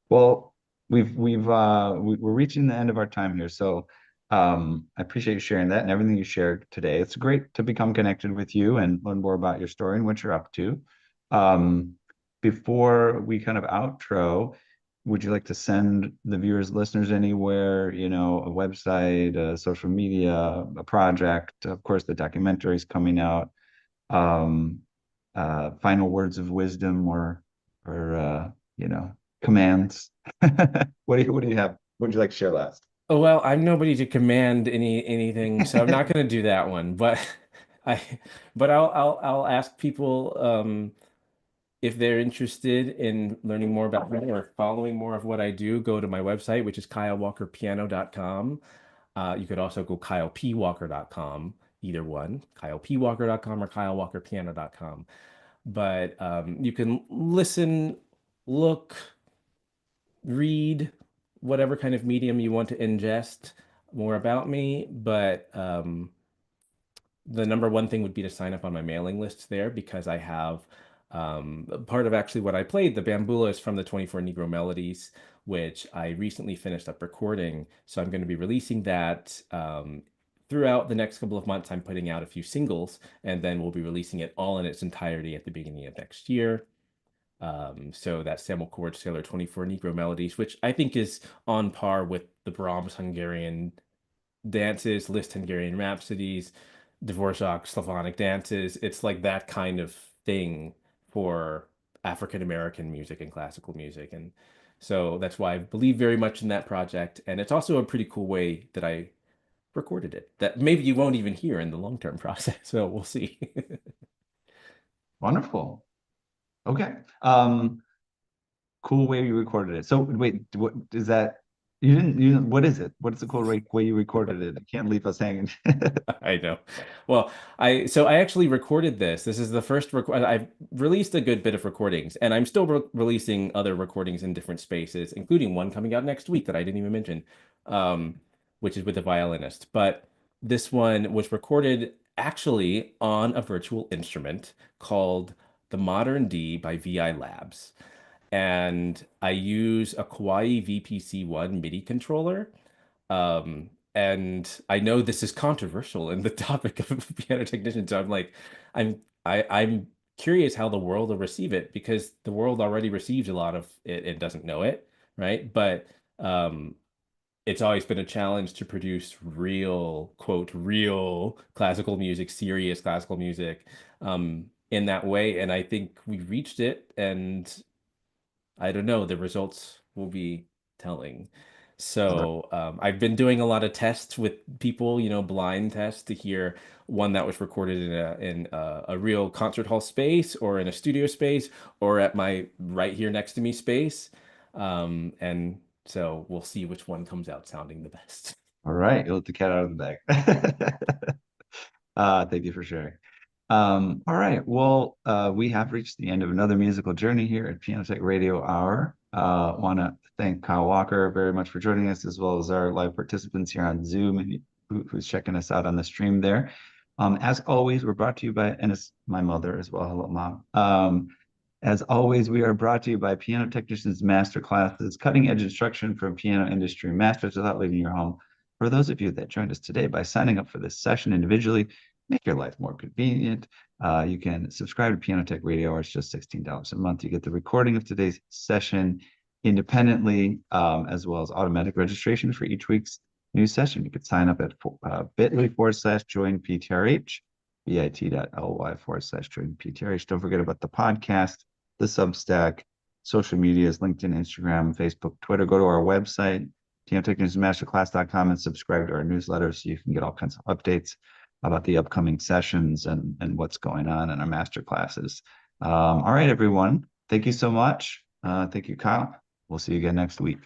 Well, we're reaching the end of our time here. So I appreciate you sharing that and everything you shared today. It's great to become connected with you and learn more about your story and what you're up to. Um, Before we kind of outro, would you like to send the viewers, listeners anywhere, a website, social media, a project? Of course, the documentary is coming out. Um, Final words of wisdom or commands. What do you have? What would you like to share last? Oh, well, I'm nobody to command anything, so I'm not going to do that one. But I, but I'll ask people if they're interested in learning more about me or following more of what I do. Go to my website, which is kylewalkerpiano.com. You could also go kylepwalker.com, either one, kylepwalker.com or kylewalkerpiano.com. But you can listen, look, read whatever kind of medium you want to ingest more about me, but the number one thing would be to sign up on my mailing list there because I have part of actually what I played, the bambula, is from the 24 Negro Melodies, which I recently finished up recording. So I'm going to be releasing that throughout the next couple of months. I'm putting out a few singles, and then we'll be releasing it all in its entirety at the beginning of next year. So that Samuel Chord Sailor 24 Negro Melodies, which I think is on par with the Brahms Hungarian dances, Liszt Hungarian Rhapsodies, Dvorak Slavonic dances. It's like that kind of thing for African American music and classical music. And so that's why I believe very much in that project. And it's also a pretty cool way that I recorded it that maybe you won't even hear in the long-term process. So we'll see. Wonderful. Okay. Cool way you recorded it. So wait, what is that? What is it? What is the cool way you recorded it? It can't leave us hanging. I know. Well, I actually recorded this. This is the first record. I've released a good bit of recordings, and I'm still releasing other recordings in different spaces, including one coming out next week that I didn't even mention, which is with a violinist. But this one was recorded actually on a virtual instrument called the Modern D by VI Labs, and I use a Kauai VPC-1 MIDI controller. And I know this is controversial in the topic of piano technician, so I'm curious how the world will receive it because the world already receives a lot of it and doesn't know it, right? But um, it's always been a challenge to produce real, quote, real classical music, serious classical music, in that way. And I think we reached it, and I don't know, the results will be telling. So I've been doing a lot of tests with people, blind tests to hear one that was recorded in a real concert hall space or in a studio space or at my right here next to me space. And so we'll see which one comes out sounding the best. All right, you'll let the cat out of the bag. Thank you for sharing. All right, well, we have reached the end of another musical journey here at Piano Tech Radio Hour. Want to thank Kyle Walker very much for joining us, as well as our live participants here on Zoom and who's checking us out on the stream there. As always, we're brought to you by, and it's my mother as well. Hello, Mom. As always, we are brought to you by Piano Technicians Master Classes, cutting edge instruction from piano industry masters without leaving your home. For those of you that joined us today by signing up for this session individually, make your life more convenient. You can subscribe to Piano Tech Radio Hour. It's just $16 a month. You get the recording of today's session independently, as well as automatic registration for each week's new session. You could sign up at bit.ly/join PTRH, bit.ly/join PTRH. Don't forget about the podcast, the Substack, social medias, LinkedIn, Instagram, Facebook, Twitter. Go to our website, pianotechnicianmasterclass.com, and subscribe to our newsletter so you can get all kinds of updates about the upcoming sessions and what's going on in our master classes. All right, everyone. Thank you so much. Thank you, Kyle. We'll see you again next week.